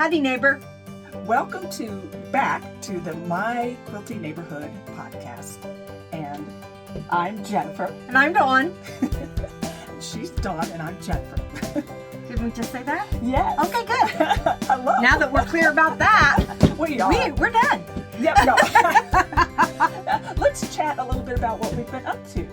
Howdy, neighbor. Welcome back to the My Quilty Neighborhood podcast. And I'm Jennifer. And I'm Dawn. She's Dawn and I'm Jennifer. Didn't we just say that? Yes. Okay, good. I love Now that we're clear about that, we are. we're done. Yep, no. Let's chat a little bit about what we've been up to.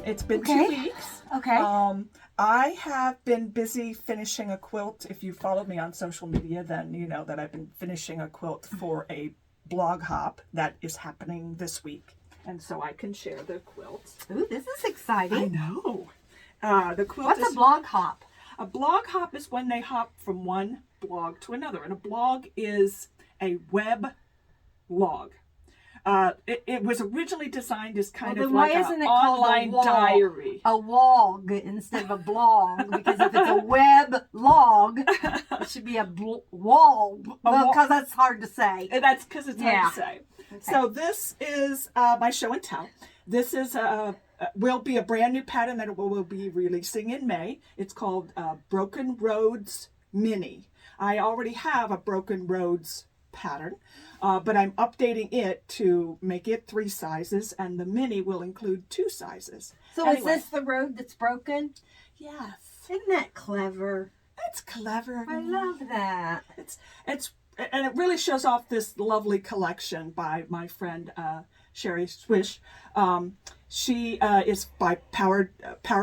It's been 2 weeks. Okay. I have been busy finishing a quilt. If you follow me on social media, then you know that I've been finishing a quilt for a blog hop that is happening this week. And so I can share the quilt. Ooh, this is exciting. I know. The quilt What's is a blog hop? a blog hop is when they hop from one blog to another. And a blog is a web log. It was originally designed as kind of like an online diary. A wog instead of a blog, because if it's a web log, it should be a wall. Because that's hard to say. That's because it's hard to say. Okay. So this is my show and tell. This is will be a brand new pattern that we'll be releasing in May. It's called Broken Roads Mini. I already have a Broken Roads pattern, but I'm updating it to make it 3 sizes, and the mini will include 2 sizes. So anyway, is this the road that's broken? Yes. Isn't that clever? That's clever. I love that. And it really shows off this lovely collection by my friend Sherry Swish. She is powered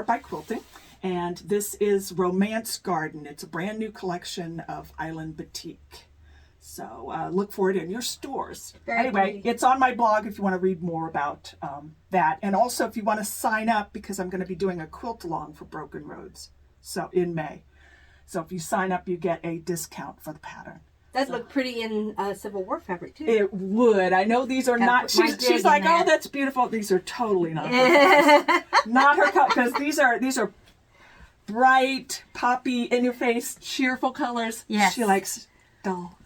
by quilting, and this is Romance Garden. It's a brand new collection of Island Batik. So look for it in your stores. Anyway, it's on my blog if you want to read more about that. And also if you want to sign up, because I'm going to be doing a quilt along for Broken Roads in May. So if you sign up, you get a discount for the pattern. That'd look pretty in Civil War fabric, too. It would. I know these are not, she's like, oh, that's beautiful. These are totally not her colors. Not her colors, because these are bright, poppy, in-your-face, cheerful colors. Yes. She likes dull.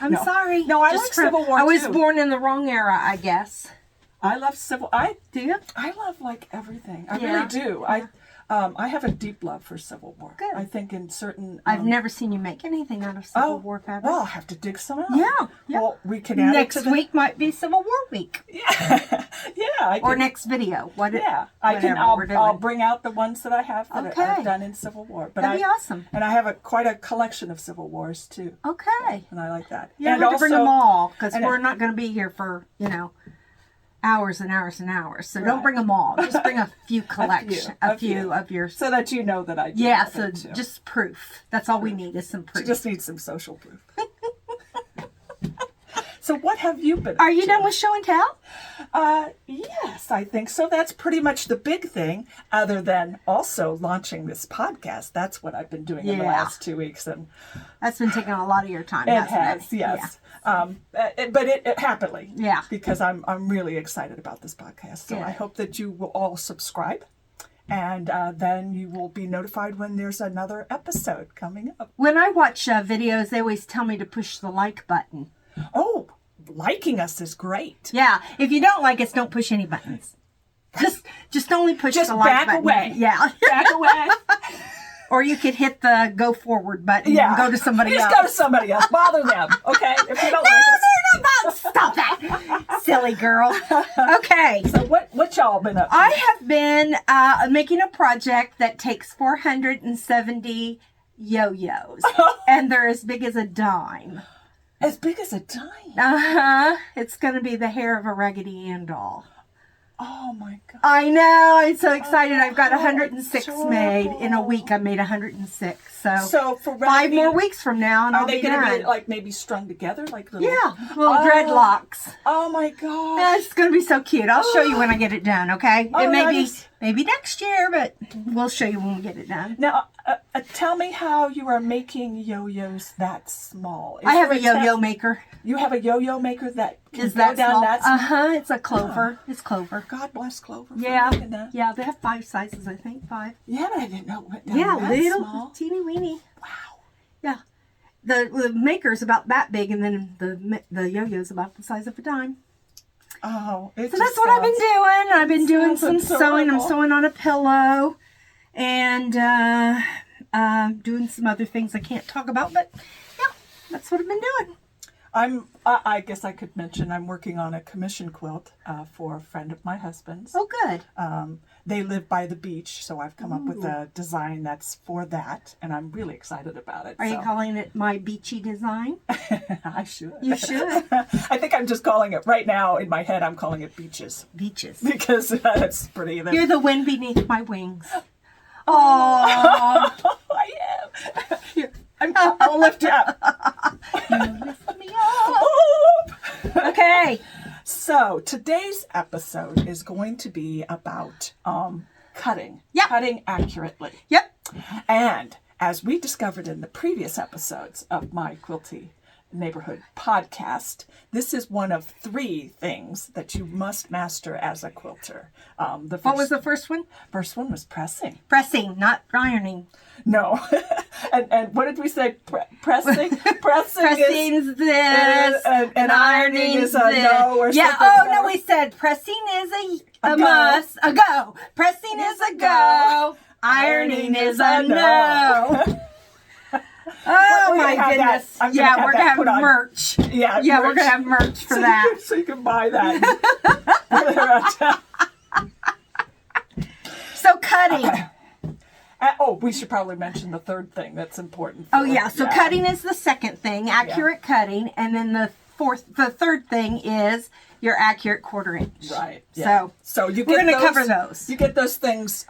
I'm sorry. No, I like Civil War, I was too. born in the wrong era, I guess. I love Do you? I love like everything. I really do. Yeah. I have a deep love for Civil War. Good. I think in certain... I've never seen you make anything out of Civil War fabric. Well, I'll have to dig some out. Yeah. Well, we can add next it to week might be Civil War week. Yeah. Yeah. Or next video. I'll bring out the ones that I have that I've done in Civil War. But that'd be awesome. And I have quite a collection of Civil Wars too. Okay. And I like that. You have to bring them all, because we're not going to be here for, hours and hours and hours. So don't bring them all. Just bring a few collection, a few of your... So that you know that I do. Yeah, so just proof. That's all we need is some proof. You just need some social proof. So what have you been up Are you to? done with show and tell? Yes, I think so. That's pretty much the big thing, other than also launching this podcast. That's what I've been doing in the last 2 weeks. And that's been taking a lot of your time, it has, yes. Yeah. But it happily. Yeah. Because I'm really excited about this podcast. So I hope that you will all subscribe. And then you will be notified when there's another episode coming up. When I watch videos, they always tell me to push the like button. Oh, liking us is great. Yeah. If you don't like us, don't push any buttons. Just only push the like button. Just back away. Yeah. Back away. Or you could hit the go forward button and go to somebody else. Just go to somebody else. Bother them, okay? If you don't like us. No, stop that. Silly girl. Okay. So what y'all been up to? I have been making a project that takes 470 yo-yos. And they're as big as a dime. As big as a dime? Uh-huh. It's going to be the hair of a Raggedy Ann doll. Oh my God. I know. I'm so excited. I've got 106 made. In a week, I made 106. So for 5 more weeks from now, and I'll be done. Are they going to be like maybe strung together? Like little... Yeah. Little dreadlocks. Oh my God. It's going to be so cute. I'll show you when I get it done, okay? Oh, it may be maybe next year, but we'll show you when we get it done. Now, tell me how you are making yo-yos that small. I have a yo-yo maker. You have a yo-yo maker that can Is that go down small? that small? Uh-huh. It's a Clover. It's Clover. God bless Clover. Yeah. Yeah, they have 5 sizes, I think. 5. Yeah, but I didn't know it went down that little, small. teeny weeny. Wow. Yeah. The maker's about that big, and then the yo-yo's about the size of a dime. Oh, so that's what I've been doing. I've been doing some sewing. I'm sewing on a pillow, and doing some other things I can't talk about. But yeah, That's what I've been doing. I guess I could mention I'm working on a commission quilt for a friend of my husband's. Oh, good. They live by the beach, so I've come up with a design that's for that, and I'm really excited about it. Are you calling it My Beachy Design? I should. You should. I think I'm just calling it, right now in my head, I'm calling it Beaches. Beaches. Because that's pretty. You're the wind beneath my wings. Aww. I am. Here, I'll lift you up. You lift me up. Okay. So today's episode is going to be about cutting. Yeah. Cutting accurately. Yep. And as we discovered in the previous episodes of My Quilty Neighborhood podcast, this is one of 3 things that you must master as a quilter. What was the first one? First one was pressing. Pressing, not ironing. No. and what did we say? Pressing? Pressing's this. And ironing is a no or yeah. something. Oh, no, we said pressing is a must. A go. Pressing is a go. Ironing is a no. Oh, my goodness. Yeah, we're going to have merch. Yeah, we're going to have merch for that. So you can buy that. So cutting. We should probably mention the third thing that's important. So cutting is the second thing, accurate cutting, and then the third thing is your accurate quarter inch. Right. Yeah. So we're going to cover those. You get those things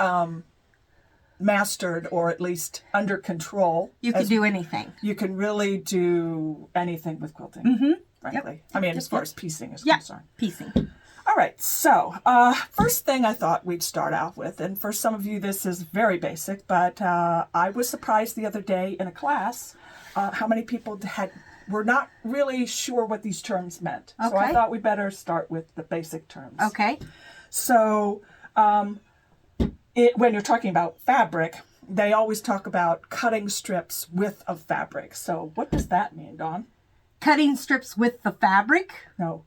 mastered, or at least under control. You can do anything. You can really do anything with quilting. Mm-hmm. Frankly, yep. I mean, as far as piecing is yeah, concerned. Piecing. All right, so first thing I thought we'd start out with, and for some of you this is very basic, but I was surprised the other day in a class how many people were not really sure what these terms meant. Okay. So I thought we better start with the basic terms. Okay. So when you're talking about fabric, they always talk about cutting strips width of fabric. So what does that mean, Dawn? Cutting strips with the fabric? No.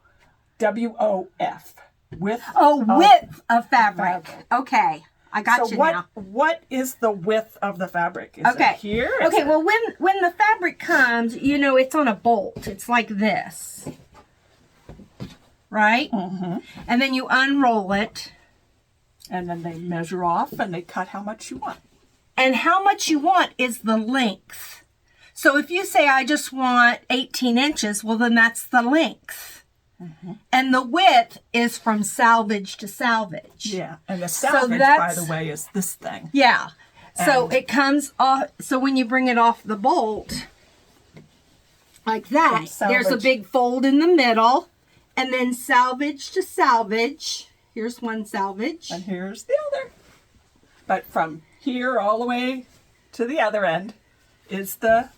WOF. Width of fabric. Okay. I got you now. What is the width of the fabric? Is okay. It here? Okay, well, when the fabric comes, it's on a bolt. It's like this. Right? Mm-hmm. And then you unroll it. And then they measure off and they cut how much you want. And how much you want is the length. So if you say, I just want 18 inches, well, then that's the length. Mm-hmm. And the width is from selvage to selvage. Yeah. And the selvage, by the way, is this thing. Yeah. So it comes off. So when you bring it off the bolt, like that, there's a big fold in the middle. And then selvage to selvage. Here's one selvage. And here's the other. But from here all the way to the other end is the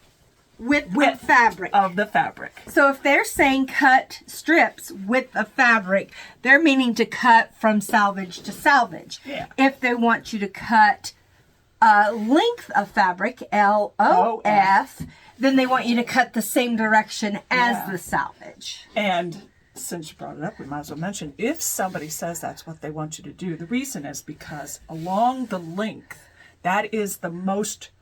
width of fabric. Of the fabric. So if they're saying cut strips width of fabric, they're meaning to cut from selvage to selvage. Yeah. If they want you to cut length of fabric, LOF, then they want you to cut the same direction as the selvage. And since you brought it up, we might as well mention, if somebody says that's what they want you to do, the reason is because along the length, that is the most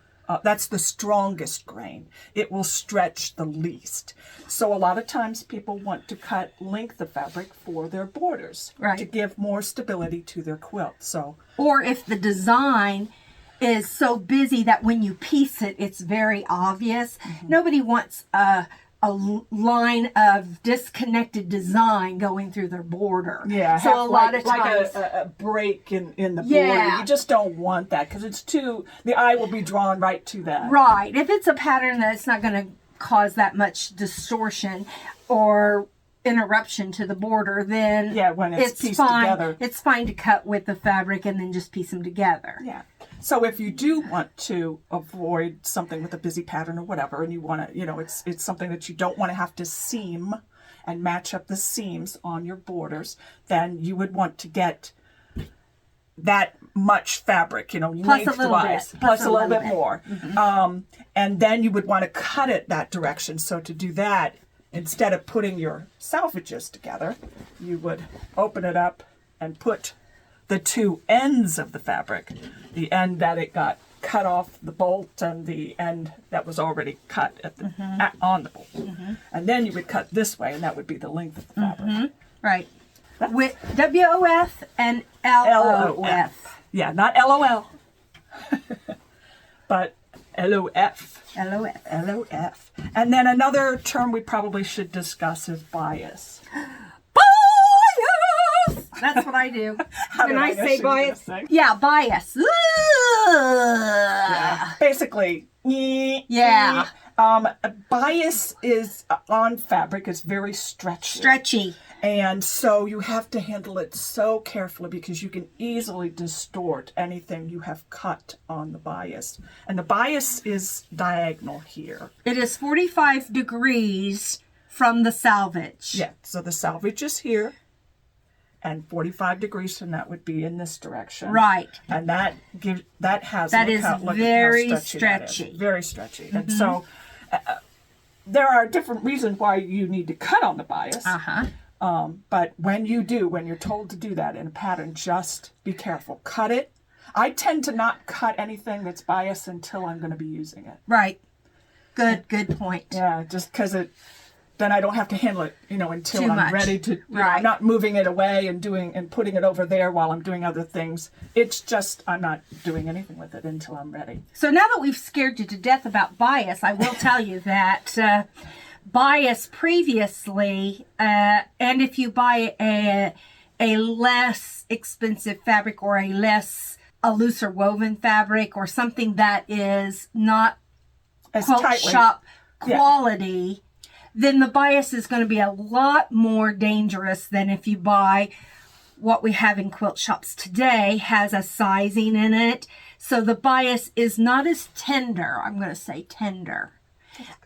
that's the strongest grain. It will stretch the least. So a lot of times people want to cut length of fabric for their borders, right, to give more stability to their quilt. Or if the design is so busy that when you piece it, it's very obvious. Mm-hmm. Nobody wants a line of disconnected design going through their border. Yeah, so a lot of times, like a break in the border. You just don't want that because the eye will be drawn right to that. Right. If it's a pattern that's not going to cause that much distortion or interruption to the border, then when it's pieced fine. Together, it's fine to cut with the fabric and then just piece them together. Yeah. So if you do want to avoid something with a busy pattern or whatever, and you want to, it's something that you don't want to have to seam and match up the seams on your borders, then you would want to get that much fabric, lengthwise, plus a little bit more. Mm-hmm. And then you would want to cut it that direction. So to do that, instead of putting your selvages together, you would open it up and put the two ends of the fabric, the end that it got cut off the bolt and the end that was already cut at the on the bolt. And then you would cut this way, and that would be the length of the fabric. Right. With WOF and LOF. Yeah, not LOL, but LOF. LOF. LOF. And then another term we probably should discuss is bias. Bias! That's what I do. When I say bias. Yeah, bias. Yeah. Basically, yeah. Bias is on fabric is very stretchy. Stretchy. And so you have to handle it so carefully because you can easily distort anything you have cut on the bias. And the bias is diagonal here. It is 45 degrees from the selvage. Yeah, so the selvage is here. And 45 degrees from that would be in this direction. Right. And that has that is very stretchy. Very stretchy. And so there are different reasons why you need to cut on the bias. But when you're told to do that in a pattern, just be careful. Cut it. I tend to not cut anything that's biased until I'm going to be using it. Right. Good point. Yeah, just because then I don't have to handle it, until Too I'm much. ready to. Right. I'm not moving it away and putting it over there while I'm doing other things. It's just I'm not doing anything with it until I'm ready. So now that we've scared you to death about bias, I will tell you that bias previously, and if you buy a less expensive fabric or a looser woven fabric or something that is not As quilt tightly. shop quality, then the bias is going to be a lot more dangerous than if you buy what we have in quilt shops today has a sizing in it. So the bias is not as tender. I'm going to say tender.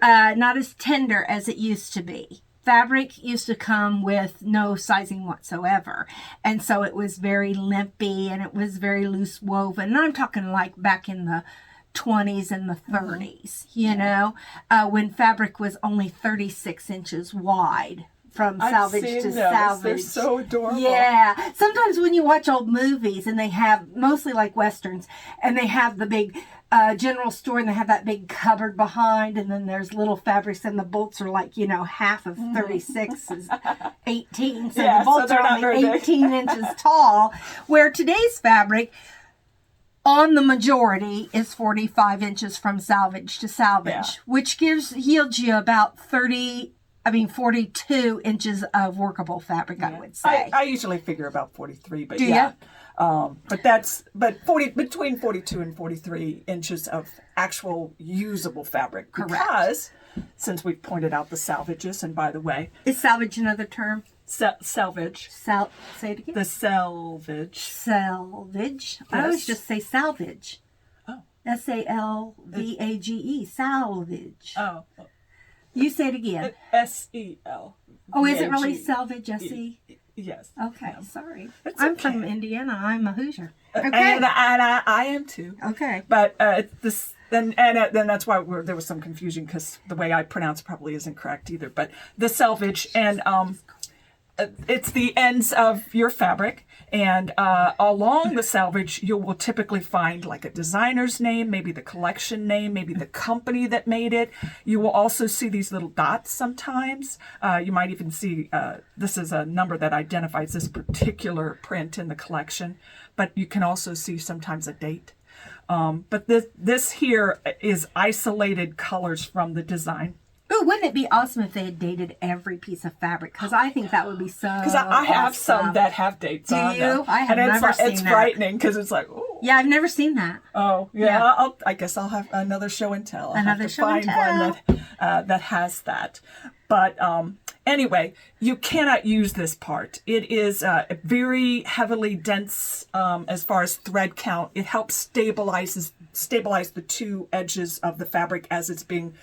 Not as tender as it used to be. Fabric used to come with no sizing whatsoever. And so it was very limpy and it was very loose woven. And I'm talking like back in the 20s and the 30s, when fabric was only 36 inches wide from selvage to selvage. They're so adorable. Yeah. Sometimes when you watch old movies and they have, mostly like Westerns, and they have the big general store and they have that big cupboard behind and then there's little fabrics and the bolts are like, half of 36 is 18. So the bolts are only 18 inches tall, where today's fabric on the majority is 45 inches from selvage to selvage, which yields you about 42 inches of workable fabric, I would say. I usually figure about 43, but Do you? Between 42 and 43 inches of actual usable fabric. Correct. Because, since we've pointed out the selvages, and by the way, Is selvage another term? Selvage. Say it again. The selvage. Selvage. I always just say salvage. Oh. SALVAGE. Salvage. Oh. You say it again. SEL. Oh, is it really selvage? SE? Yes. Okay, sorry. It's I'm okay. from Indiana. I'm a Hoosier. Okay. And I am too. Okay. But then that's why there was some confusion because the way I pronounce it probably isn't correct either. But the selvage and it's the ends of your fabric, and along the selvage you will typically find like a designer's name, maybe the collection name, maybe the company that made it. You will also see these little dots sometimes. You might even see this is a number that identifies this particular print in the collection, but you can also see sometimes a date. But this here is isolated colors from the design. Ooh, wouldn't it be awesome if they had dated every piece of fabric? Because I think that would be so Because I have awesome. some that have dates on them. Do you? I have and never seen it's that. frightening because it's like, ooh. Yeah, I've never seen that. Oh, yeah. Yeah. I guess I'll have another show and tell. I'll Another have to show and find one that has that. But anyway, you cannot use this part. It is very heavily dense as far as thread count. It helps stabilize the two edges of the fabric as it's being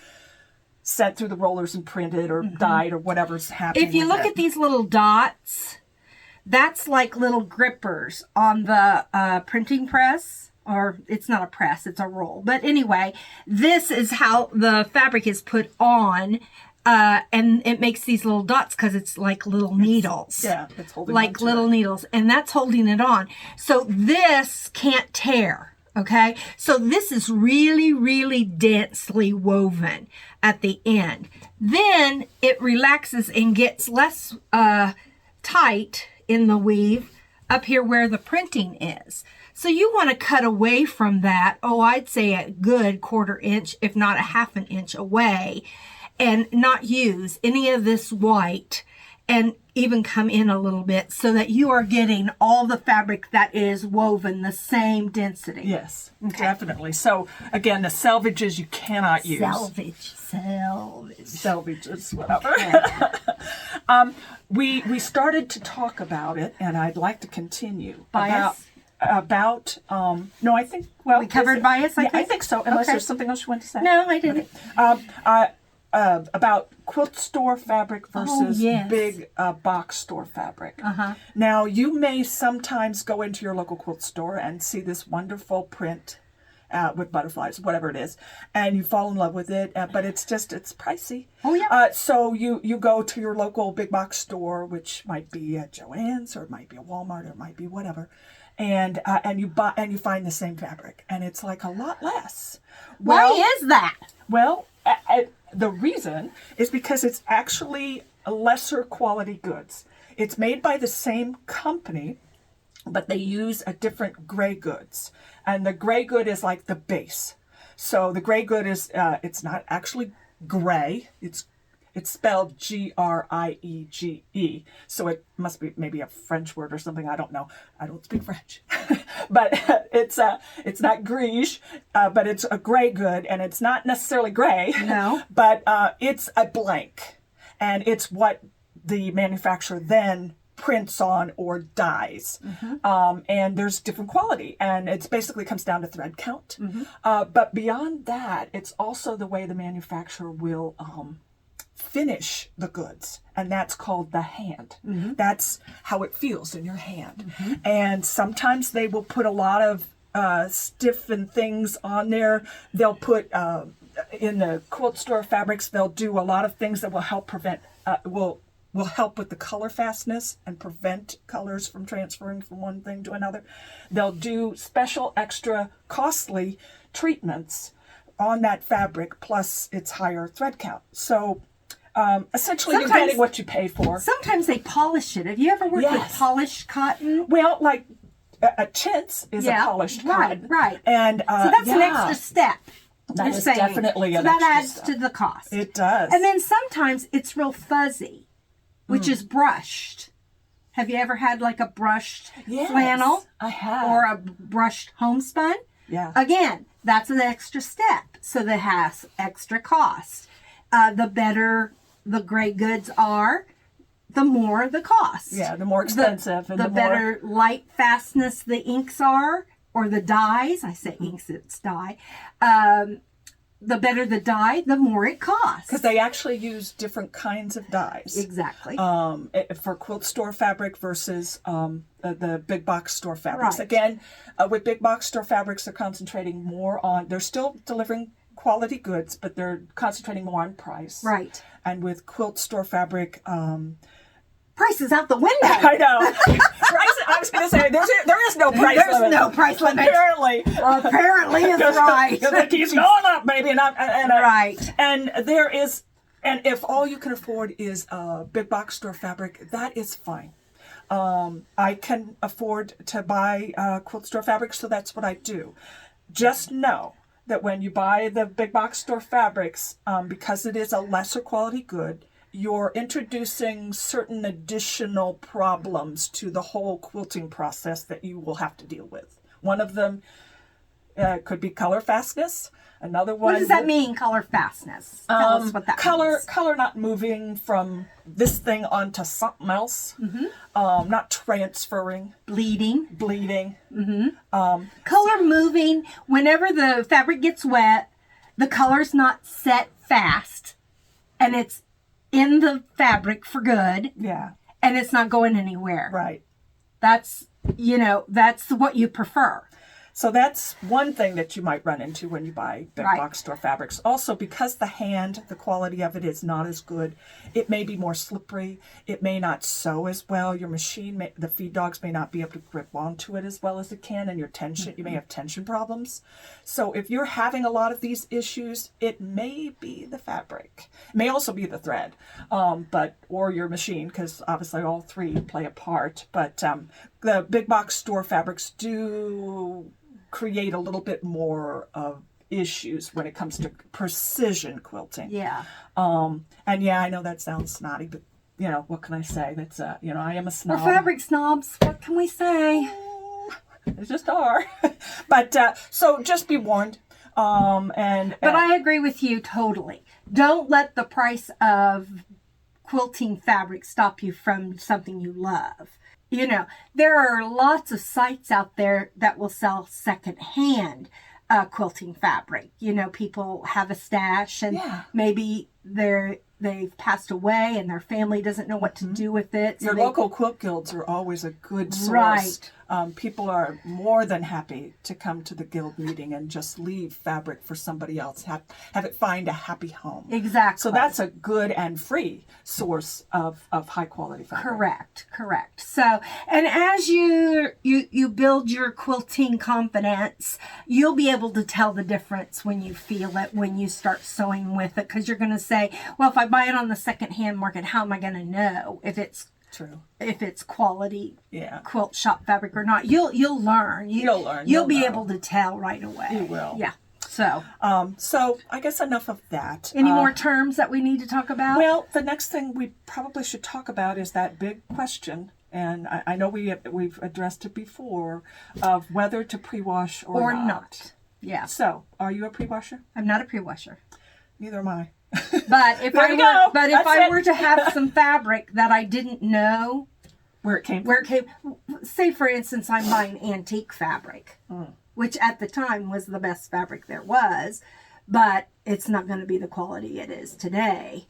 sent through the rollers and printed or dyed or whatever's happening. If you look at these little dots, that's like little grippers on the printing press. Or it's not a press, it's a roll. But anyway, this is how the fabric is put on. And it makes these little dots because it's like little needles. It's holding like little needles. And that's holding it on. So this can't tear. Okay, so this is really, really densely woven at the end. Then it relaxes and gets less tight in the weave up here where the printing is. So you want to cut away from that, I'd say a good 1/4 inch, if not a 1/2 inch away, and not use any of this white, and even come in a little bit so that you are getting all the fabric that is woven the same density. Yes, definitely. So again, the selvages you cannot use. Selvages, whatever. Okay. We started to talk about it, and I'd like to continue Bias? No, I think, well, We covered bias, I think so, unless there's something else you want to say. No, I didn't. About quilt store fabric versus big box store fabric. Now, you may sometimes go into your local quilt store and see this wonderful print with butterflies, whatever it is, and you fall in love with it, but it's pricey. Oh, yeah. So you go to your local big box store, which might be a Joann's, or it might be a Walmart, or it might be whatever, and you find the same fabric, and it's like a lot less. Why is that? Well, the reason is because it's actually a lesser quality goods. It's made by the same company, but they use a different gray goods. And the gray good is like the base. So the gray good is, it's not actually gray. It's spelled Griege. So it must be maybe a French word or something. I don't know. I don't speak French. But it's not Greige, but it's a gray good, and it's not necessarily gray. No. But it's a blank, and it's what the manufacturer then prints on or dyes. And there's different quality, and it's basically comes down to thread count. But beyond that, it's also the way the manufacturer will finish the goods, and that's called the hand. That's how it feels in your hand. And sometimes they will put a lot of stiffened things on there. They'll put in the quilt store fabrics, they'll do a lot of things that will help prevent will help with the color fastness and prevent colors from transferring from one thing to another. They'll do special extra costly treatments on that fabric, plus its higher thread count. So essentially, you're getting what you pay for. Sometimes they polish it. Have you ever worked with polished cotton? Well, like a chintz is a polished cotton. Right. And so that's an extra step. That is definitely an extra step. So that adds step to the cost. It does. And then sometimes it's real fuzzy, which is brushed. Have you ever had like a brushed flannel? I have. Or a brushed homespun? Yeah. Again, that's an extra step. So that has extra cost. The better the gray goods are, the more the cost. Yeah, the more expensive. The better light fastness the inks are, or the dyes. I say inks, it's dye. The better the dye, the more it costs. Because they actually use different kinds of dyes. Exactly. For quilt store fabric versus the big box store fabrics. Right. Again, with big box store fabrics, they're concentrating more on, they're still delivering quality goods, but they're concentrating more on price. Right. And with quilt store fabric, price is out the window. I know. I was going to say there is no price limit. There's no price limit. Apparently. Apparently it's right. Because it keeps going up, baby. Right. And there is, and if all you can afford is big box store fabric, that is fine. I can afford to buy quilt store fabric, so that's what I do. Just know that when you buy the big box store fabrics, because it is a lesser quality good, you're introducing certain additional problems to the whole quilting process that you will have to deal with. One of them could be color fastness. Another one. What does that mean, color fastness? Tell us what that means. Color not moving from this thing onto something else. Not transferring. Bleeding. Color moving. Whenever the fabric gets wet, the color's not set fast, and it's in the fabric for good. Yeah. And it's not going anywhere. Right. That's what you prefer. So that's one thing that you might run into when you buy big Right. box store fabrics. Also, because the quality of it is not as good, it may be more slippery. It may not sew as well. Your machine, the feed dogs may not be able to grip onto it as well as it can, and your tension, you may have tension problems. So if you're having a lot of these issues, it may be the fabric. It may also be the thread, or your machine, because obviously all three play a part. But the big box store fabrics do create a little bit more of issues when it comes to precision quilting. Yeah. And yeah, I know that sounds snotty, but what can I say? That's I am a snob. We're fabric snobs. What can we say? They just are. But so just be warned. But I agree with you totally. Don't let the price of quilting fabric stop you from something you love. There are lots of sites out there that will sell secondhand quilting fabric. People have a stash and maybe they've passed away and their family doesn't know what to do with it. So local quilt guilds are always a good source. Right. People are more than happy to come to the guild meeting and just leave fabric for somebody else, have it find a happy home. Exactly. So that's a good and free source of high quality fabric. Correct. So, and as you build your quilting confidence, you'll be able to tell the difference when you feel it, when you start sewing with it, because you're going to say, well, if I buy it on the secondhand market, how am I going to know if it's true, if it's quality quilt shop fabric or not? You'll learn. You'll learn. You'll be able to tell right away. You will. Yeah. So I guess enough of that. Any more terms that we need to talk about? Well, the next thing we probably should talk about is that big question, and I know we've addressed it before, of whether to pre-wash or not. Yeah. So, are you a pre-washer? I'm not a pre-washer. Neither am I. But if I were to have some fabric that I didn't know where it came, say for instance, I'm buying antique fabric, which at the time was the best fabric there was, but it's not going to be the quality it is today.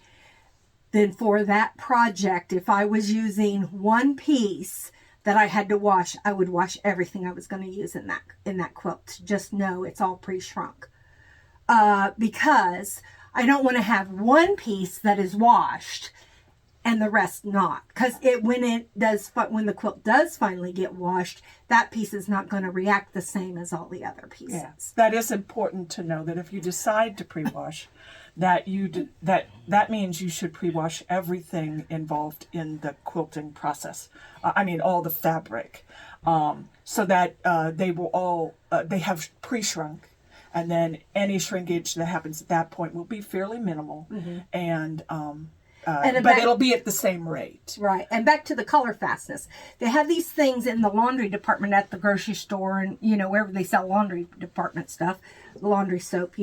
Then for that project, if I was using one piece that I had to wash, I would wash everything I was going to use in that quilt. Just know it's all pre-shrunk, because I don't want to have one piece that is washed and the rest not. Because when the quilt does finally get washed, that piece is not going to react the same as all the other pieces. Yes, that is important to know, that if you decide to pre-wash, that means you should pre-wash everything involved in the quilting process. All the fabric, so that they will all they have pre-shrunk. And then any shrinkage that happens at that point will be fairly minimal, but it'll be at the same rate. Right. And back to the color fastness. They have these things in the laundry department at the grocery store and, wherever they sell laundry department stuff, laundry soap,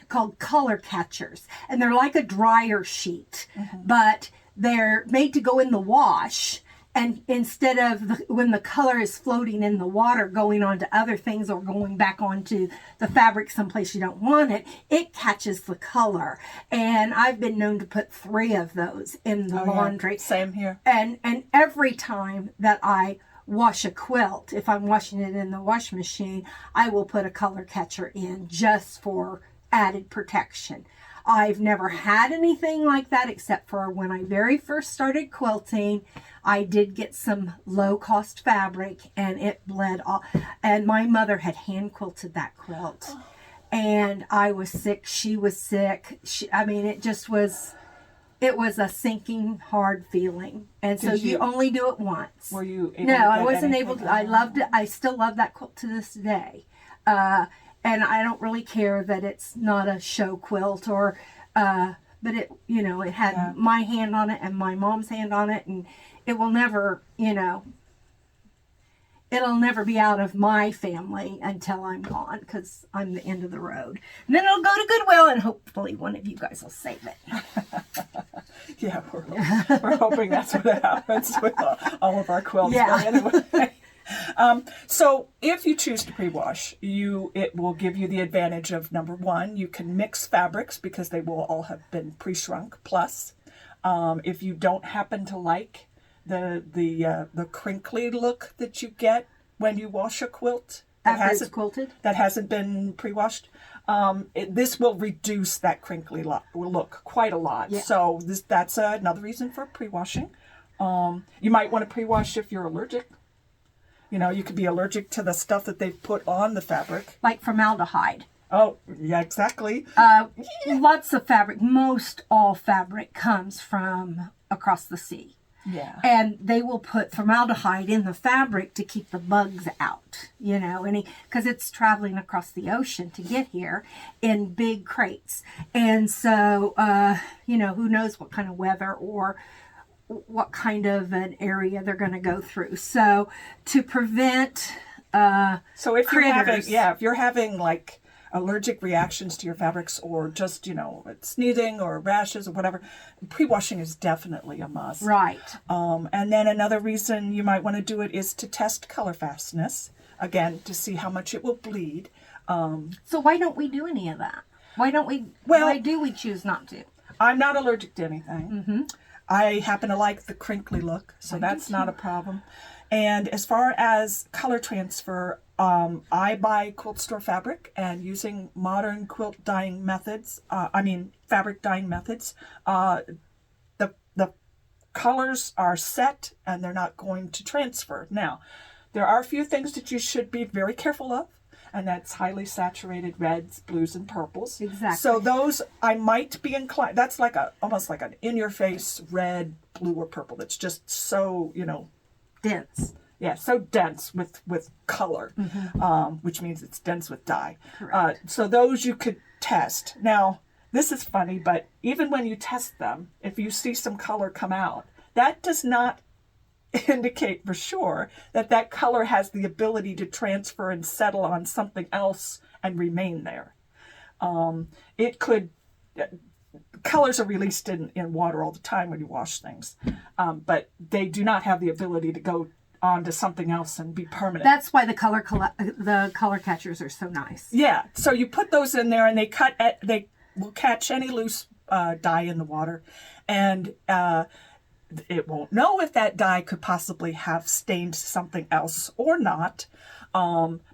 called color catchers. And they're like a dryer sheet, but they're made to go in the wash. And instead of when the color is floating in the water, going on to other things or going back onto the fabric someplace you don't want it, it catches the color. And I've been known to put 3 of those in the laundry. Yeah. Same here. And every time that I wash a quilt, if I'm washing it in the wash machine, I will put a color catcher in just for added protection. I've never had anything like that except for when I very first started quilting. I did get some low-cost fabric and it bled off. And my mother had hand-quilted that quilt. And I was sick. She was sick. It was a sinking, hard feeling. And so you only do it once. Were you able No, to I wasn't able to. I loved it. I still love that quilt to this day. And I don't really care that it's not a show quilt but it, it had my hand on it and my mom's hand on it, and it will never, it'll never be out of my family until I'm gone, because I'm the end of the road. And then it'll go to Goodwill, and hopefully one of you guys will save it. Yeah, we're hoping that's what happens with all of our quilts. Yeah. Anyway. So if you choose to pre-wash, it will give you the advantage of, number one, you can mix fabrics because they will all have been pre-shrunk. Plus, if you don't happen to like the crinkly look that you get when you wash a quilt, After it's quilted? That hasn't been pre-washed. This will reduce that crinkly look quite a lot. Yeah. So that's another reason for pre-washing. You might want to pre-wash if you're allergic. You know, you could be allergic to the stuff that they've put on the fabric. Like formaldehyde. Oh, yeah, exactly. Lots of fabric, most all fabric comes from across the sea. Yeah. And they will put formaldehyde in the fabric to keep the bugs out, you know, because it's traveling across the ocean to get here in big crates. And so, you know, who knows what kind of weather or what kind of an area they're going to go through. So to prevent so if critters, if you're having like allergic reactions to your fabrics, or just, you know, sneezing or rashes or whatever, pre-washing is definitely a must. Right. And then another reason you might want to do it is to test color fastness, again, to see how much it will bleed. So why don't we do any of that? Why do we choose not to? I'm not allergic to anything. Mm-hmm. I happen to like the crinkly look, so that's not a problem. And as far as color transfer, I buy Quilt Store Fabric, and using modern quilt dyeing methods, fabric dyeing methods, the colors are set and they're not going to transfer. Now, there are a few things that you should be very careful of, and that's highly saturated reds, blues, and purples. Exactly. So those I might be inclined, that's like almost like an in-your-face red, blue, or purple. That's just so, you know, dense. Yeah, so dense with color, mm-hmm. Which means it's dense with dye. Correct. So those you could test. Now, this is funny, but even when you test them, if you see some color come out, that does not indicate for sure that color has the ability to transfer and settle on something else and remain there. It could... Colors are released in water all the time when you wash things, but they do not have the ability to go onto something else and be permanent. That's why the color catchers are so nice. Yeah, so you put those in there, and they will catch any loose dye in the water, and it won't know if that dye could possibly have stained something else or not.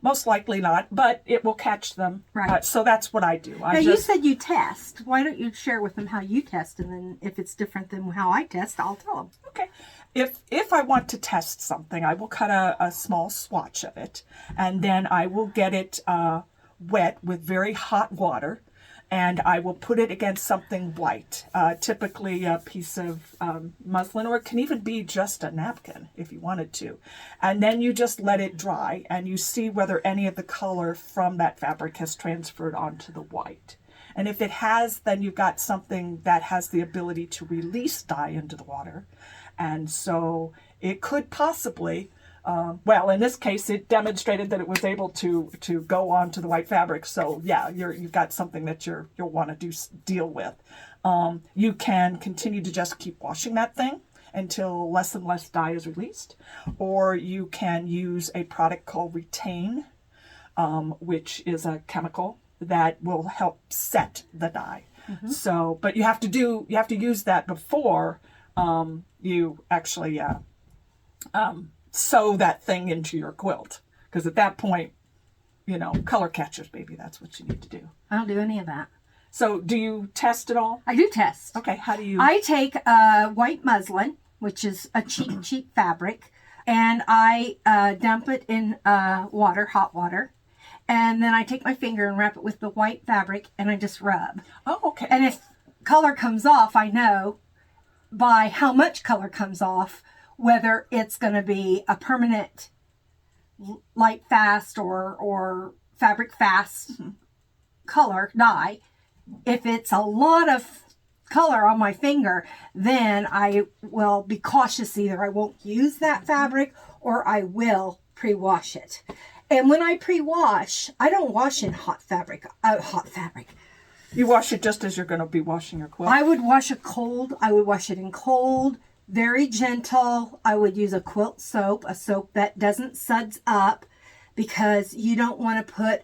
Most likely not, but it will catch them. Right. So that's what I do. You said you test. Why don't you share with them how you test, and then if it's different than how I test, I'll tell them. Okay. If I want to test something, I will cut a small swatch of it, and then I will get it wet with very hot water, and I will put it against something white, typically a piece of muslin, or it can even be just a napkin if you wanted to. And then you just let it dry, and you see whether any of the color from that fabric has transferred onto the white. And if it has, then you've got something that has the ability to release dye into the water. And so it could possibly, in this case, it demonstrated that it was able to go onto the white fabric. So yeah, you've got something that you'll want to deal with. You can continue to just keep washing that thing until less and less dye is released, or you can use a product called Retain, which is a chemical that will help set the dye. Mm-hmm. So, but you have to use that before you actually sew that thing into your quilt, because at that point, you know, color catchers, baby, that's what you need to do. I don't do any of that. So do you test it all? I do test. Okay, how do you? I take white muslin, which is a cheap fabric, and I dump it in water, hot water, and then I take my finger and wrap it with the white fabric, and I just rub. Oh, okay. And if color comes off, I know by how much color comes off whether it's going to be a permanent light fast or fabric fast mm-hmm. color dye. If it's a lot of color on my finger, then I will be cautious. Either I won't use that fabric or I will pre-wash it. And when I pre-wash, I don't wash in hot fabric. You wash it just as you're going to be washing your quilt? I would wash it in cold, very gentle. I would use a quilt soap, a soap that doesn't suds up, because you don't want to put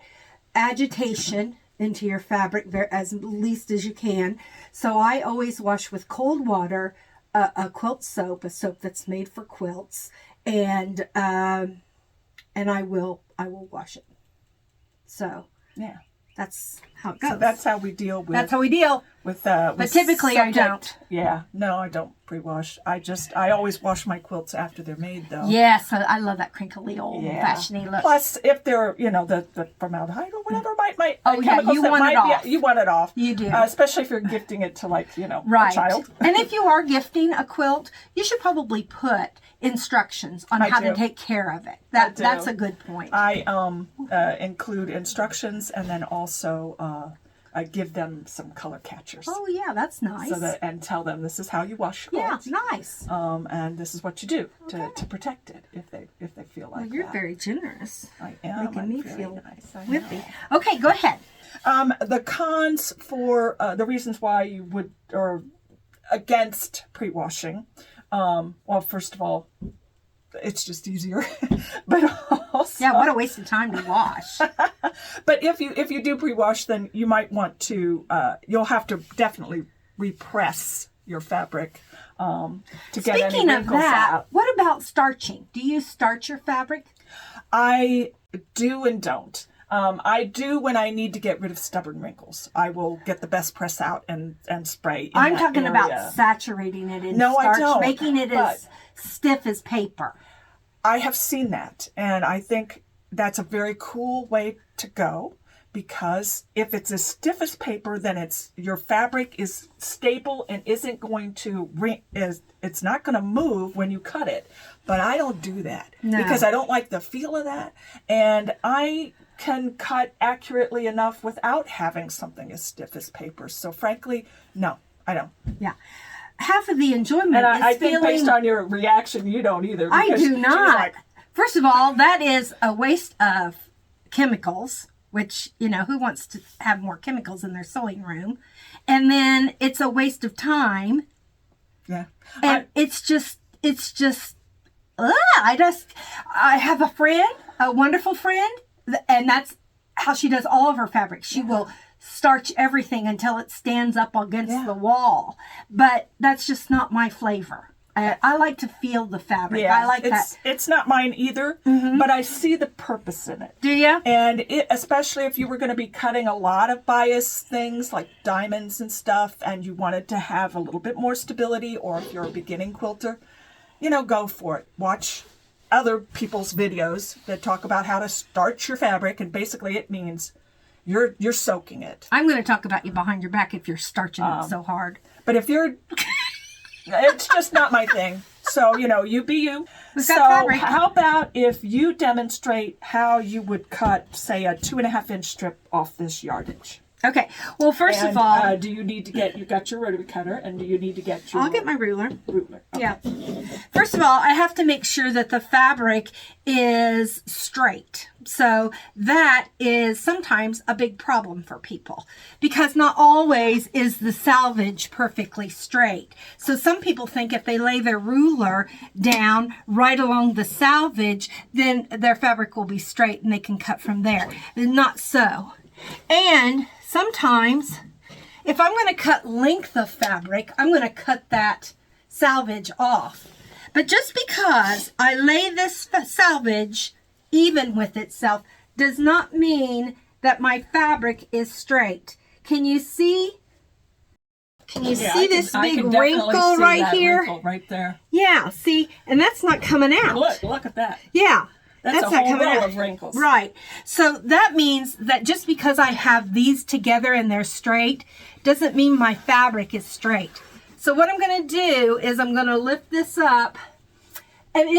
agitation into your fabric as least as you can. So I always wash with cold water, a quilt soap, a soap that's made for quilts, and I will wash it. So yeah, that's how it goes. so that's how we deal with. That's how we deal. But typically I don't. Yeah, no, I don't pre-wash. I always wash my quilts after they're made, though. Yes, I love that crinkly old fashioned look. Plus, if they're, the formaldehyde or whatever might you want it off. You want it off. You do. Especially if you're gifting it to right. a child. And if you are gifting a quilt, you should probably put instructions on how to take care of it. That's a good point. I include instructions and then also I give them some color catchers. Oh yeah, that's nice. And tell them this is how you wash quilts. Yeah, nice. And this is what you do to protect it if they feel like you're very generous. I am. Making me feel nice. whippy. Okay, go ahead. The cons for the reasons why you would or against pre-washing. Well, first of all, it's just easier, but also what a waste of time to wash. But if you do pre-wash, then you might want to you'll have to definitely repress your fabric to get any Speaking of wrinkles that, out. what about starching? Do you starch your fabric? I do and don't. I do when I need to get rid of stubborn wrinkles. I will get the best press out and spray. I'm talking about saturating it in starch, I don't, making it as stiff as paper. I have seen that, and I think that's a very cool way to go, because if it's as stiff as paper, then your fabric is stable and isn't going to it's not going to move when you cut it. But I don't do that because I don't like the feel of that, and I can cut accurately enough without having something as stiff as paper. So frankly, no, I don't. Yeah. Half of the enjoyment and is I think based on your reaction, you don't either. I do not. First of all, that is a waste of chemicals, which, who wants to have more chemicals in their sewing room? And then it's a waste of time. Yeah. And it's just, I have a friend, a wonderful friend, and that's how she does all of her fabric. She will starch everything until it stands up against the wall. But that's just not my flavor. I like to feel the fabric. Yeah, I like that. It's not mine either, but I see the purpose in it. Do you? And especially if you were going to be cutting a lot of bias things like diamonds and stuff, and you wanted to have a little bit more stability, or if you're a beginning quilter, go for it. Watch other people's videos that talk about how to starch your fabric, and basically it means you're soaking it. I'm going to talk about you behind your back if you're starching it so hard. But if you're, it's just not my thing. So, you be you. We've got fabric. How about if you demonstrate how you would cut, say, a 2.5-inch strip off this yardage? Okay. Well, first of all, do you need to you got your rotary cutter, and do you need to get your... I'll get my ruler. Okay. Yeah. First of all, I have to make sure that the fabric is straight. So that is sometimes a big problem for people, because not always is the selvage perfectly straight. So some people think if they lay their ruler down right along the selvage, then their fabric will be straight and they can cut from there. Not so. And sometimes, if I'm going to cut length of fabric, I'm going to cut that selvage off. But just because I lay this selvage even with itself does not mean that my fabric is straight. Can you see? Can you see this big wrinkle right here? Wrinkle right there. Yeah, see? And that's not coming out. Look at that. Yeah. That's a not whole coming row out. of wrinkles. Right. So that means that just because I have these together and they're straight doesn't mean my fabric is straight. So what I'm going to do is I'm going to lift this up, and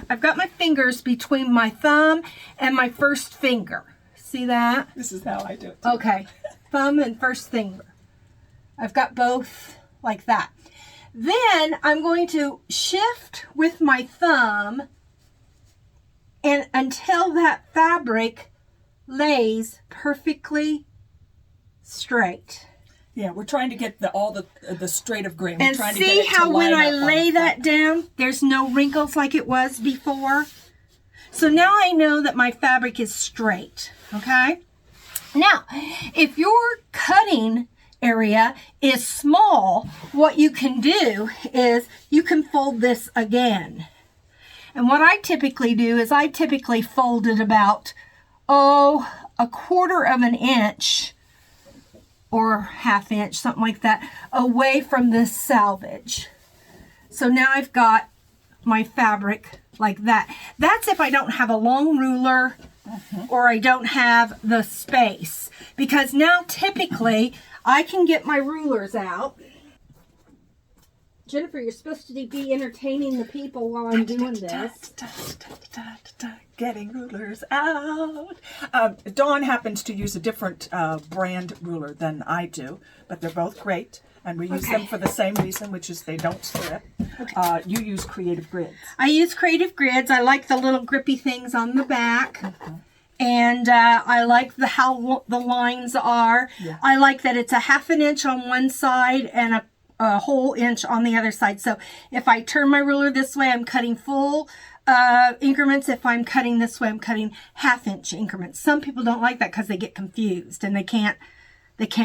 I've got my fingers between my thumb and my first finger. See that? This is how I do it. Okay. Thumb and first finger. I've got both like that. Then I'm going to shift with my thumb and until that fabric lays perfectly straight. Yeah, we're trying to get all the straight of grain. And see how when I lay that down, there's no wrinkles like it was before? So now I know that my fabric is straight, okay? Now, if your cutting area is small, what you can do is you can fold this again. And what I typically do is I typically fold it about, a a 1/4 of an inch or 1/2 inch, something like that, away from this selvage. So now I've got my fabric like that. That's if I don't have a long ruler or I don't have the space. Because now typically I can get my rulers out. Jennifer, you're supposed to be entertaining the people while I'm doing this. Getting rulers out. Dawn happens to use a different brand ruler than I do, but they're both great. And we use them for the same reason, which is they don't strip. You use Creative Grids. I use Creative Grids. I like the little grippy things on the back. And I like how the lines are. Yeah. I like that it's a 1/2 inch on one side and a whole inch on the other side. So if I turn my ruler this way, I'm cutting full increments. If I'm cutting this way, I'm cutting 1/2 inch increments. Some people don't like that because they get confused and they can't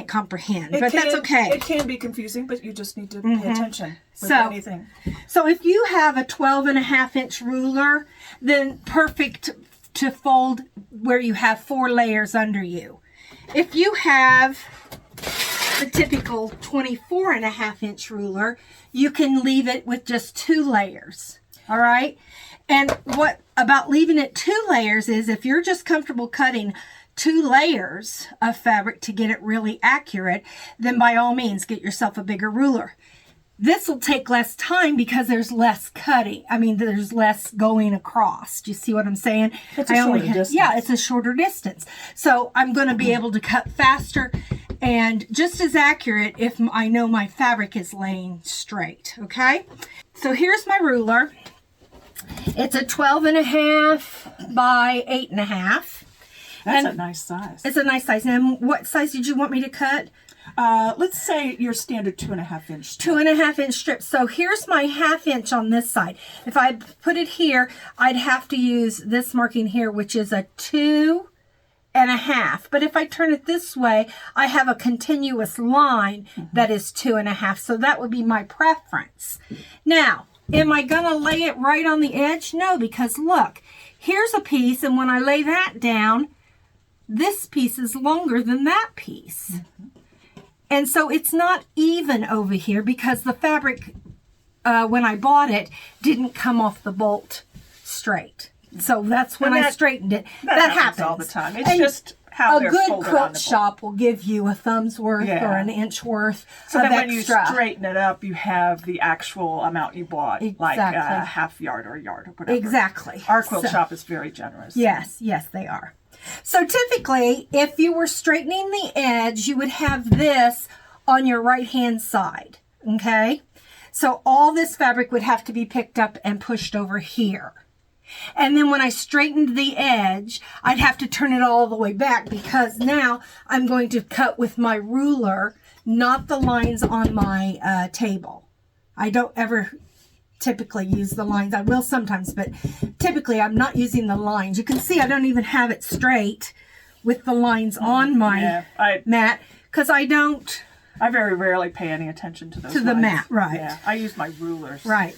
comprehend. But that's okay. It can be confusing, but you just need to pay attention with anything. So if you have a 12.5 inch ruler, then perfect to fold where you have 4 layers under you. If you have the typical 24.5 inch ruler, you can leave it with just 2 layers. All right. And what about leaving it 2 layers is if you're just comfortable cutting 2 layers of fabric to get it really accurate, then by all means get yourself a bigger ruler. This will take less time because there's less cutting. I mean, there's less going across. Do you see what I'm saying? It's a shorter distance. Yeah, it's a shorter distance. So I'm going to be able to cut faster and just as accurate if I know my fabric is laying straight. Okay? So here's my ruler. It's a 12.5 by 8.5. That's a nice size. It's a nice size. And what size did you want me to cut? Let's say your standard 2.5 inch strip. 2.5 inch strip. So here's my 1/2 inch on this side. If I put it here, I'd have to use this marking here, which is a 2.5. But if I turn it this way, I have a continuous line that is 2.5. So that would be my preference. Now, am I going to lay it right on the edge? No, because look, here's a piece, and when I lay that down, this piece is longer than that piece. And so it's not even over here because the fabric, when I bought it, didn't come off the bolt straight. So that's when I straightened it. That happens all the time. It's just how they're folded. A good good quilt quilt shop will give you a thumb's worth or an inch worth so of then when extra. you straighten it up, you have the actual amount you bought, like a half yard or a yard or whatever. Exactly. Our quilt shop is very generous. Yes, yes, they are. So typically, if you were straightening the edge, you would have this on your right-hand side, okay? So all this fabric would have to be picked up and pushed over here. And then when I straightened the edge, I'd have to turn it all the way back because now I'm going to cut with my ruler, not the lines on my table. I don't ever typically use the lines. I will sometimes, but typically I'm not using the lines. You can see I don't even have it straight with the lines on my mat because I very rarely pay any attention to those lines. To the mat, right. Yeah, I use my rulers. Right.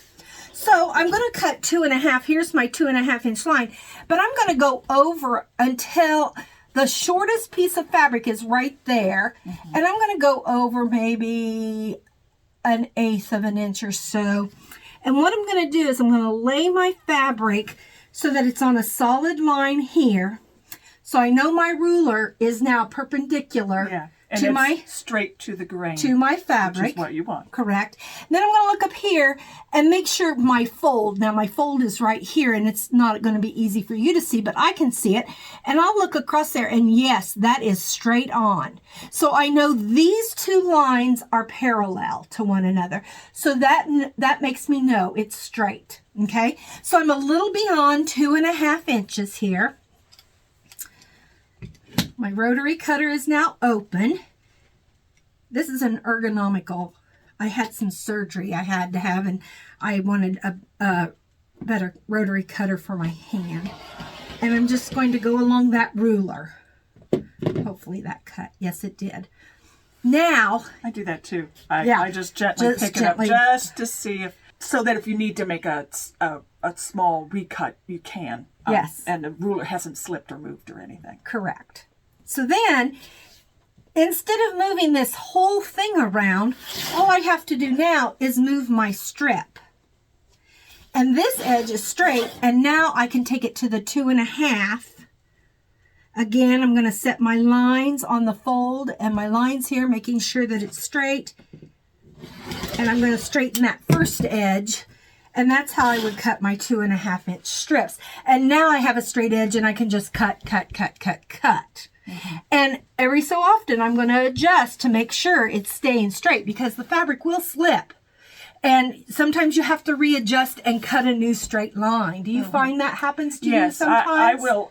So I'm going to cut 2.5. Here's my 2.5 inch line, but I'm going to go over until the shortest piece of fabric is right there. And I'm going to go over maybe 1/8 of an inch or so. And what I'm going to do is I'm going to lay my fabric so that it's on a solid line here. So I know my ruler is now perpendicular and to it's straight to the grain. To my fabric. Which is what you want. Correct. Then I'm going to look up here and make sure my fold. Now my fold is right here and it's not going to be easy for you to see, but I can see it. And I'll look across there and yes, that is straight on. So I know these 2 lines are parallel to one another. So that makes me know it's straight. Okay. So I'm a little beyond 2.5 inches here. My rotary cutter is now open. This is an ergonomical. I had some surgery I had to have, and I wanted a better rotary cutter for my hand. And I'm just going to go along that ruler. Hopefully that cut. Yes, it did. Now. I do that too. I just gently pick it up just to see so that if you need to make a small recut, you can. Yes. And the ruler hasn't slipped or moved or anything. Correct. So then, instead of moving this whole thing around, all I have to do now is move my strip. And this edge is straight, and now I can take it to the 2.5. Again, I'm going to set my lines on the fold and my lines here, making sure that it's straight. And I'm going to straighten that first edge. And that's how I would cut my 2.5-inch strips. And now I have a straight edge and I can just cut. And every so often I'm going to adjust to make sure it's staying straight, because the fabric will slip. And sometimes you have to readjust and cut a new straight line. Do you find that happens to you sometimes? Yes, I will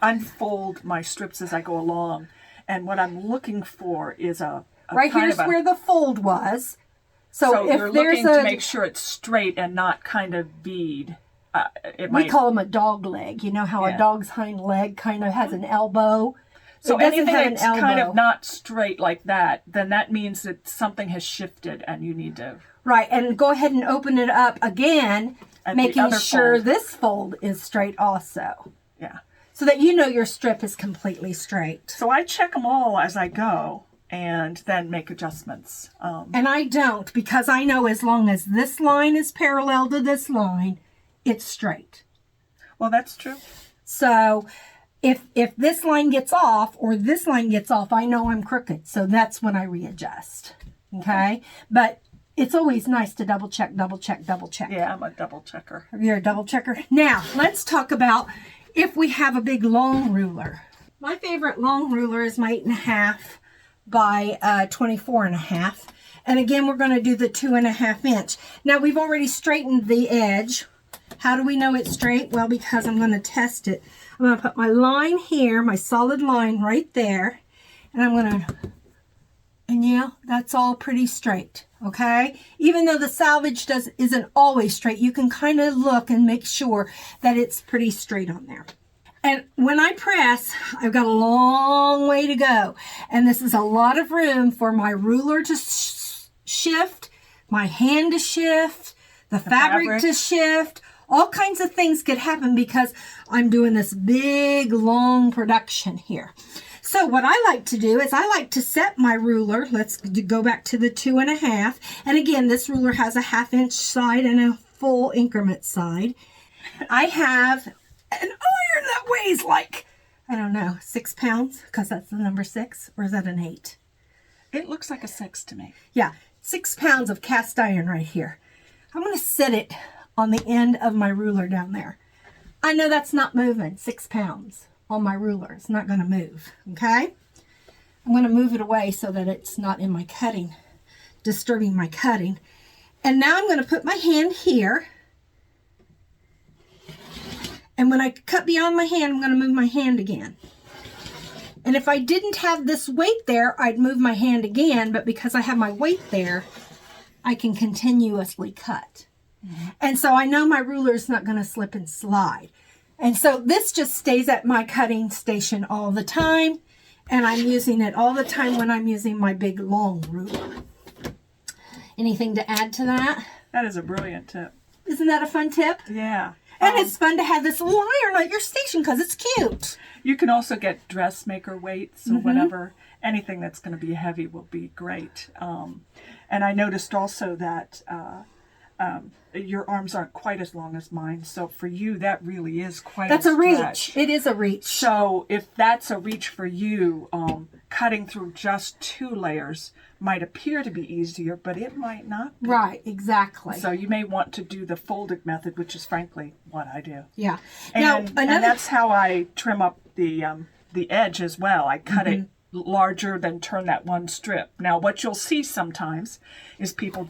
unfold my strips as I go along. And what I'm looking for is a right here's where the fold was. So if you're there's looking to make sure it's straight and not kind of bead. We call them a dog leg. You know how a dog's hind leg kind of has an elbow? So anything that's kind of not straight like that, then that means that something has shifted and you need to... Right, and go ahead and open it up again, making sure this fold is straight also. Yeah. So that you know your strip is completely straight. So I check them all as I go and then make adjustments. And I don't, because I know as long as this line is parallel to this line, it's straight. Well, that's true. So if this line gets off or this line gets off, I know I'm crooked. So that's when I readjust. Okay? But it's always nice to double check. Yeah, I'm a double checker. You're a double checker. Now, let's talk about if we have a big long ruler. My favorite long ruler is my 8.5 by 24.5. And again, we're going to do the 2.5 inch. Now, we've already straightened the edge. How do we know it's straight? Well, because I'm going to test it. I'm going to put my line here, my solid line right there. And I'm going to, and yeah, that's all pretty straight. Okay? Even though the Selvage isn't always straight, you can kind of look and make sure that it's pretty straight on there. And when I press, I've got a long way to go. And this is a lot of room for my ruler to shift, my hand to shift, the fabric to shift. All kinds of things could happen because I'm doing this big, long production here. So what I like to do is I like to set my ruler. Let's go back to the 2.5. And again, this ruler has a 1/2 inch side and a full increment side. I have an iron that weighs like, I don't know, 6 pounds, because that's the number 6, or is that an 8? It looks like a 6 to me. Yeah, 6 pounds of cast iron right here. I'm going to set it on the end of my ruler down there. I know that's not moving, 6 pounds on my ruler. It's not going to move, okay? I'm going to move it away so that it's not in my cutting, disturbing my cutting. And now I'm going to put my hand here. And when I cut beyond my hand, I'm going to move my hand again. And if I didn't have this weight there, I'd move my hand again. But because I have my weight there, I can continuously cut. Mm-hmm. And so I know my ruler is not going to slip and slide. And so this just stays at my cutting station all the time. And I'm using it all the time when I'm using my big long ruler. Anything to add to that? That is a brilliant tip. Isn't that a fun tip? Yeah. And it's fun to have this little iron at your station because it's cute. You can also get dressmaker weights or whatever. Anything that's going to be heavy will be great. And I noticed also that your arms aren't quite as long as mine. So for you, that really is quite That's a reach. It is a reach. So if that's a reach for you, cutting through just 2 layers might appear to be easier, but it might not be. Right, exactly. So you may want to do the folded method, which is frankly what I do. Yeah. And that's how I trim up the edge as well. I cut it larger than turn that one strip. Now what you'll see sometimes is people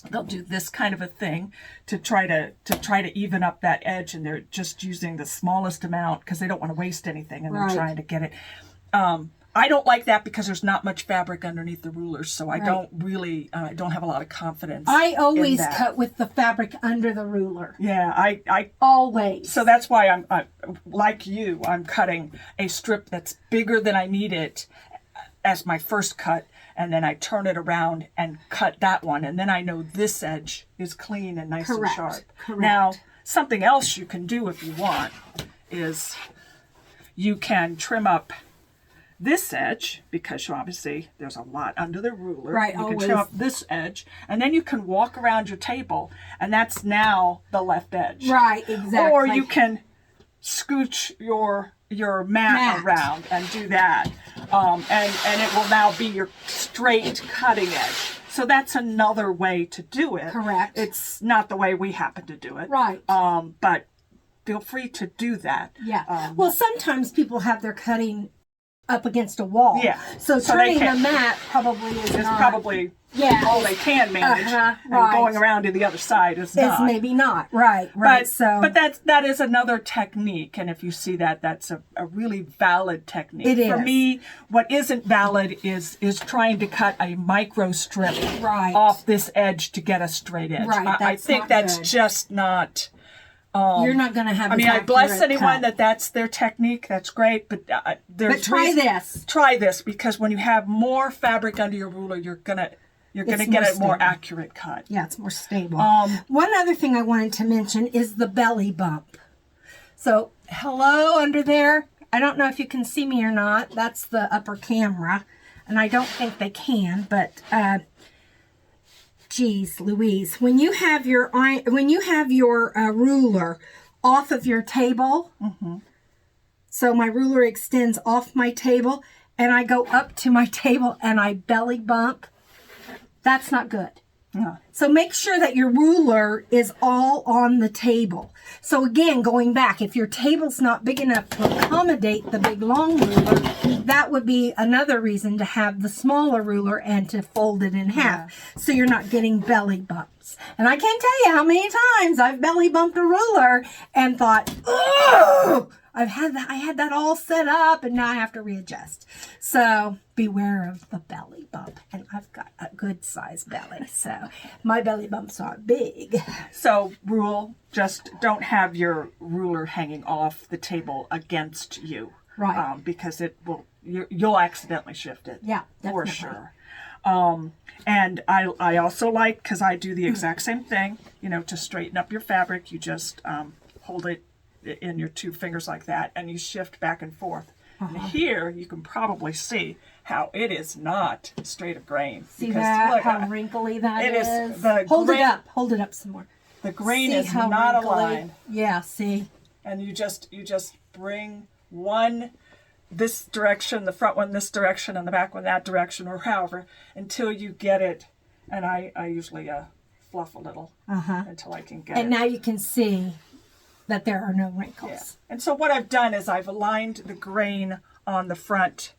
they'll do this kind of a thing to try to even up that edge, and they're just using the smallest amount because they don't want to waste anything, and they're trying to get it. I don't like that because there's not much fabric underneath the rulers, so I don't really, I don't have a lot of confidence. I always cut with the fabric under the ruler. Yeah, I always. So that's why I'm like you. I'm cutting a strip that's bigger than I need it as my first cut, and then I turn it around and cut that one, and then I know this edge is clean and nice and sharp. Correct. Now, something else you can do if you want is you can trim up this edge, because obviously there's a lot under the ruler. Right, you can trim up this edge, and then you can walk around your table, and that's now the left edge. Right, exactly. Or you can scooch your mat around and do that, and it will now be your straight cutting edge. So that's another way to do it. Correct. It's not the way we happen to do it. Right. But feel free to do that. Yeah. Well, sometimes people have their cutting up against a wall. Yeah. So turning the mat probably is not. Probably all they can manage. And going around to the other side is not. It's maybe not. Right. Right. But that is another technique. And if you see that, that's a really valid technique. It is. For me, what isn't valid is trying to cut a micro strip off this edge to get a straight edge. Right. I think that's just not. You're not going to have. I mean, I bless anyone that's their technique. That's great, but try this. Try this, because when you have more fabric under your ruler, you're gonna get a more accurate cut. Yeah, it's more stable. One other thing I wanted to mention is the belly bump. So, hello under there. I don't know if you can see me or not. That's the upper camera, and I don't think they can, but. Geez, Louise, when you have your ruler off of your table, so my ruler extends off my table, and I go up to my table and I belly bump, that's not good. No. So make sure that your ruler is all on the table. So again, going back, if your table's not big enough to accommodate the big long ruler, that would be another reason to have the smaller ruler and to fold it in half. So you're not getting belly bumps. And I can't tell you how many times I've belly bumped a ruler and thought, oh, I had that all set up, and now I have to readjust. So beware of the belly bump. And I've got a good size belly, so my belly bumps aren't big. So rule, just don't have your ruler hanging off the table against you. Right. Because you'll accidentally shift it. Yeah, definitely. For sure. And I also like, because I do the exact same thing, to straighten up your fabric, you just hold it in your two fingers like that, and you shift back and forth. And here you can probably see how it is not straight of grain. See that? Look, how wrinkly that is. It is. Hold it up some more. The grain is not aligned. Yeah, see. And you just bring one this direction, the front one this direction, and the back one that direction, or however, until you get it. And I usually fluff a little until I can get it. And now you can see that there are no wrinkles. Yeah. And so what I've done is I've aligned the grain on the front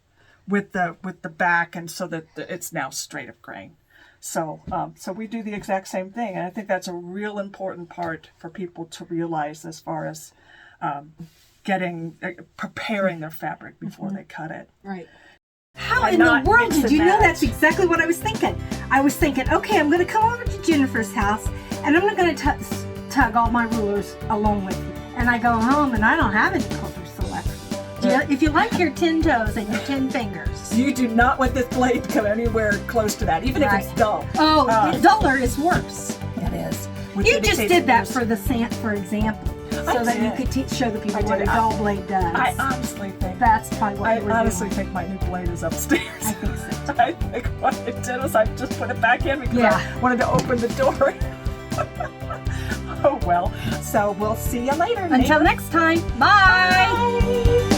with the back, and so that it's now straight of grain. So we do the exact same thing, and I think that's a real important part for people to realize as far as preparing their fabric before they cut it. Right. How in the world did you know? That's exactly what I was thinking. I was thinking, okay, I'm going to come over to Jennifer's house, and I'm not going to tug all my rulers along with you. And I go home, and I don't have any quilters to left. If you like your 10 toes and your 10 fingers. You do not want this blade to come anywhere close to that, even if it's dull. Oh, duller is worse. It is. You just did that for example. So that you could show the people what a dull blade does. I honestly think that's probably what you were doing. I honestly think my new blade is upstairs. I think so. I think what I did was I just put it back in because I wanted to open the door. Oh well. So we'll see you later. Until next time. Bye. Bye.